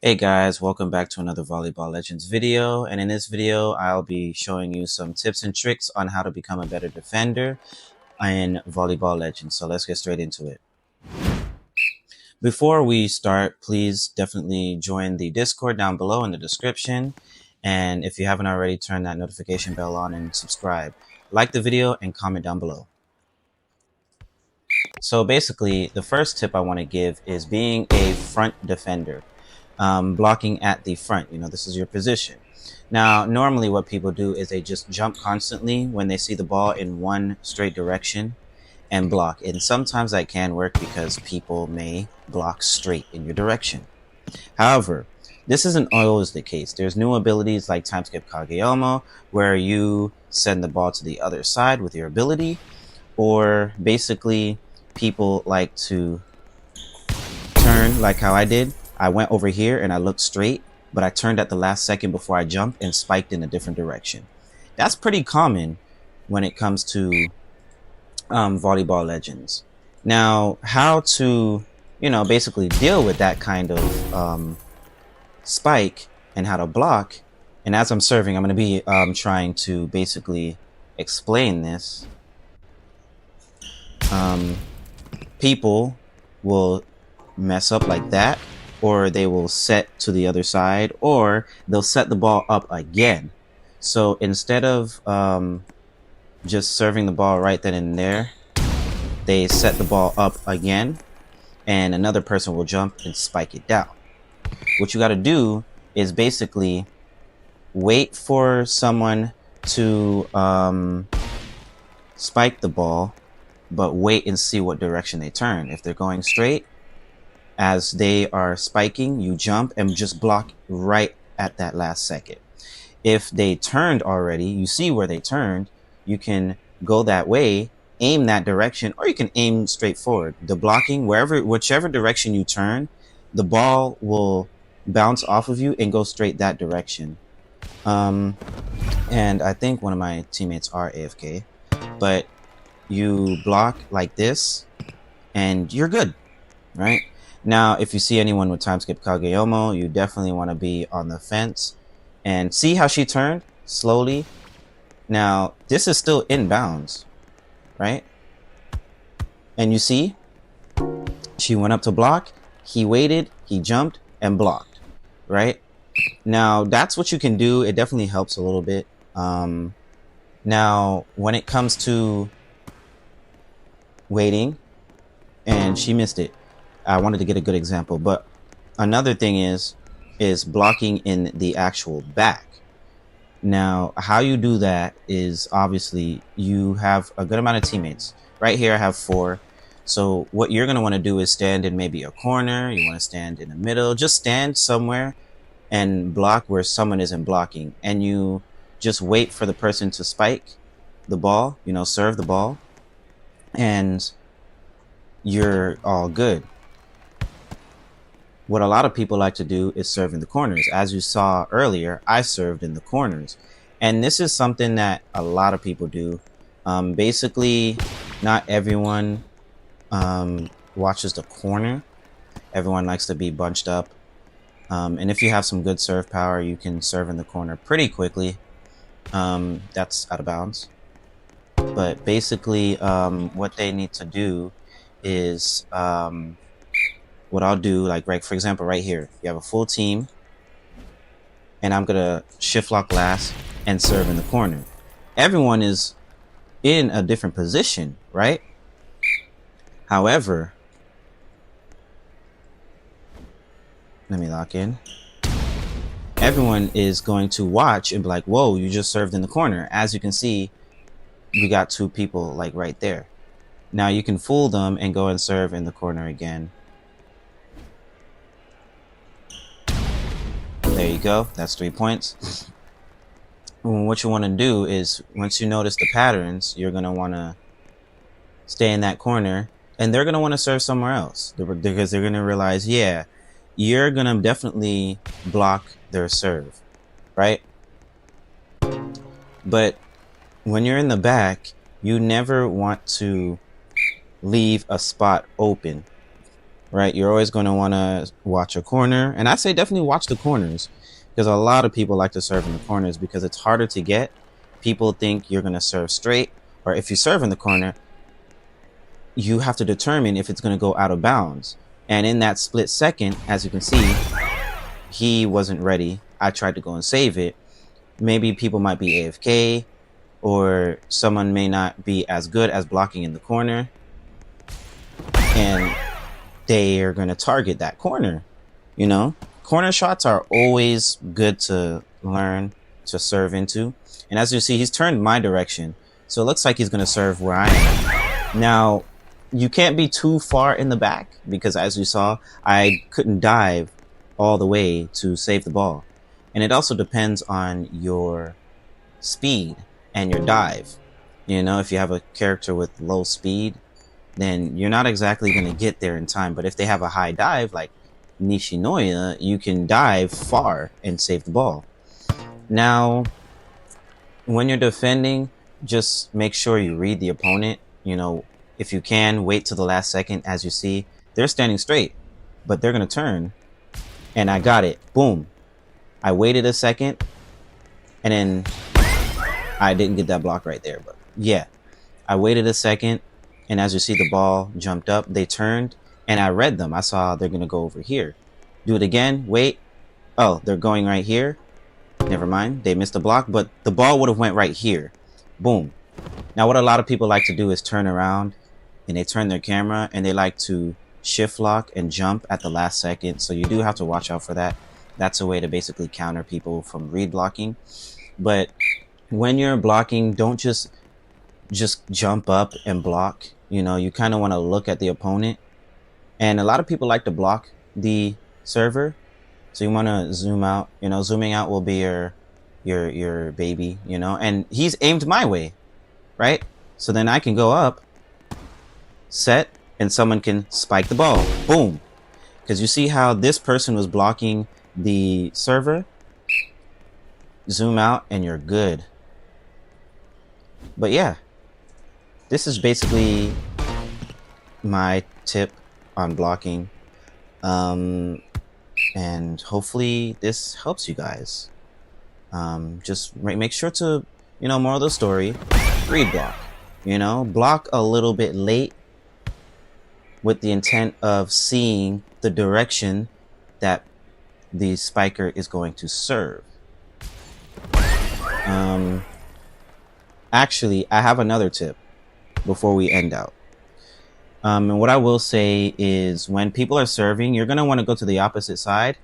Hey guys, welcome back to another Volleyball Legends video, and in this video I'll be showing you some tips and tricks on how to become a better defender in Volleyball Legends. So let's get straight into it. Before we start, please definitely join the Discord down below in the description, and if you haven't already, turn that notification bell on and subscribe. Like the video and comment down below. So basically, the first tip I want to give is being a front defender. Blocking at the front, this is your position. Now, normally what people do is they just jump constantly when they see the ball in one straight direction and block. And sometimes that can work because people may block straight in your direction. However, this isn't always the case. There's new abilities like time skip Kageyama where you send the ball to the other side with your ability, or basically people like to turn like how I did. I went over here and I looked straight, but I turned at the last second before I jumped and spiked in a different direction. That's pretty common when it comes to Volleyball Legends. Now, how to, basically deal with that kind of spike and how to block. And as I'm serving, I'm going to be trying to basically explain this. People will mess up like that, or they will set to the other side, or they'll set the ball up again. So instead of just serving the ball right then and there, they set the ball up again, and another person will jump and spike it down. What you got to do is basically wait for someone to spike the ball, but wait and see what direction they turn. If they're going straight, as they are spiking, you jump and just block right at that last second. If they turned already, you see where they turned, you can go that way, aim that direction, or you can aim straight forward. The blocking, whichever direction you turn, the ball will bounce off of you and go straight that direction. And I think one of my teammates are AFK, but you block like this and you're good, right? Now, if you see anyone with time skip Kageyama, you definitely want to be on the fence and see how she turned slowly. Now, this is still inbounds, right? And you see, she went up to block, he waited, he jumped and blocked, right? Now, that's what you can do. It definitely helps a little bit. Now, when it comes to waiting, and she missed it. I wanted to get a good example, but another thing is blocking in the actual back. Now, how you do that is obviously you have a good amount of teammates. Right here I have 4. So what you're going to want to do is stand in maybe a corner. You want to stand in the middle. Just stand somewhere and block where someone isn't blocking. And you just wait for the person to spike the ball, serve the ball. And you're all good. What a lot of people like to do is serve in the corners. As you saw earlier, I served in the corners. And this is something that a lot of people do. Basically, not everyone watches the corner. Everyone likes to be bunched up. And if you have some good serve power, you can serve in the corner pretty quickly. That's out of bounds. But basically, what they need to do is... what I'll do, like, right, for example, right here, you have a full team, and I'm gonna shift lock last and serve in the corner. Everyone is in a different position, right? However, let me lock in. Everyone is going to watch and be like, whoa, you just served in the corner. As you can see, we got 2 people like right there. Now you can fool them and go and serve in the corner again. There you go. That's 3 points. What you want to do is, once you notice the patterns, you're going to want to stay in that corner, and they're going to want to serve somewhere else because they're going to realize, yeah, you're going to definitely block their serve, right? But when you're in the back, you never want to leave a spot open. right? You're always going to want to watch a corner. And I say definitely watch the corners, because a lot of people like to serve in the corners because it's harder to get. People think you're going to serve straight, or if you serve in the corner, you have to determine if it's going to go out of bounds. And in that split second, as you can see, he wasn't ready. I tried to go and save it. Maybe people might be AFK, or someone may not be as good as blocking in the corner, and they are going to target that corner. You know, corner shots are always good to learn to serve into. And as you see, he's turned my direction, so it looks like he's going to serve where I am. Now, you can't be too far in the back, because as you saw, I couldn't dive all the way to save the ball. And it also depends on your speed and your dive. You know, if you have a character with low speed, then you're not exactly going to get there in time. But if they have a high dive like Nishinoya, you can dive far and save the ball. Now, when you're defending, just make sure you read the opponent. You know, if you can, wait till the last second. As you see, they're standing straight, but they're going to turn. And I got it. Boom. I waited a second, and then I didn't get that block right there. But yeah, I waited a second, and as you see, the ball jumped up. They turned, and I read them. I saw they're going to go over here. Do it again. Wait. Oh, they're going right here. Never mind. They missed the block, but the ball would have went right here. Boom. Now, what a lot of people like to do is turn around, and they turn their camera, and they like to shift lock and jump at the last second. So you do have to watch out for that. That's a way to basically counter people from read blocking. But when you're blocking, don't just jump up and block. You know, you kind of want to look at the opponent. And a lot of people like to block the server. So you want to zoom out. You know, zooming out will be your baby, you know. And he's aimed my way, right? So then I can go up, set, and someone can spike the ball. Boom. Because you see how this person was blocking the server? Zoom out and you're good. But yeah, this is basically my tip on blocking. And hopefully this helps you guys. Just make sure to, you know, moral of the story, read block. You know, block a little bit late with the intent of seeing the direction that the spiker is going to serve. Actually, I have another tip before we end out. And what I will say is, when people are serving, you're going to want to go to the opposite side.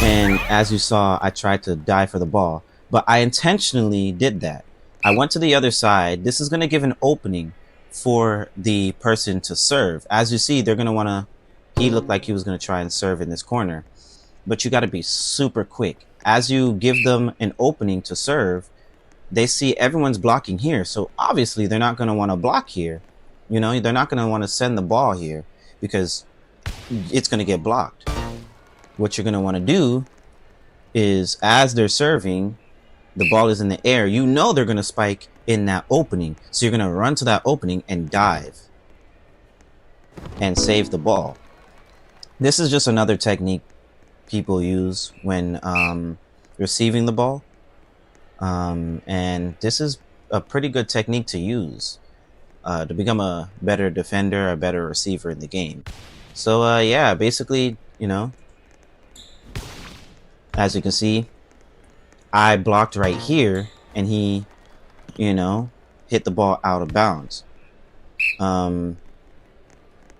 And as you saw, I tried to dive for the ball, but I intentionally did that. I went to the other side. This is going to give an opening for the person to serve. As you see, they're going to want to, he looked like he was going to try and serve in this corner, but you got to be super quick. As you give them an opening to serve, they see everyone's blocking here. So obviously they're not going to want to block here. You know, they're not going to want to send the ball here because it's going to get blocked. What you're going to want to do is, as they're serving, the ball is in the air. You know they're going to spike in that opening. So you're going to run to that opening and dive and save the ball. This is just another technique people use when receiving the ball. And this is a pretty good technique to use to become a better defender, a better receiver in the game. So yeah, basically, you know, as you can see, I blocked right here and he, you know, hit the ball out of bounds.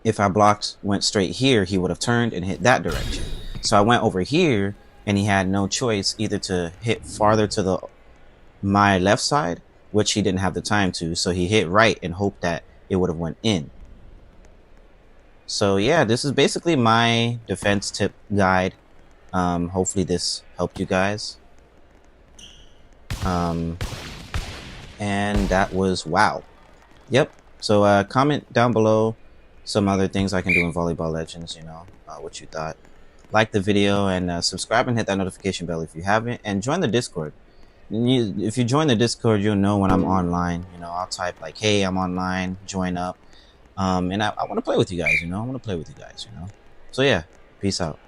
If I went straight here, he would have turned and hit that direction. So I went over here and he had no choice either to hit farther to my left side, which he didn't have the time to. So he hit right and hoped that it would have went in. So yeah, this is basically my defense tip guide. Hopefully this helped you guys. And that was wow. Yep. So comment down below some other things I can do in Volleyball Legends, you know, what you thought. Like the video and subscribe and hit that notification bell if you haven't, and join the Discord. If you join the Discord, you'll know when I'm online. You know, I'll type like, hey, I'm online, join up. And I want to play with you guys. I want to play with you guys. So yeah, peace out.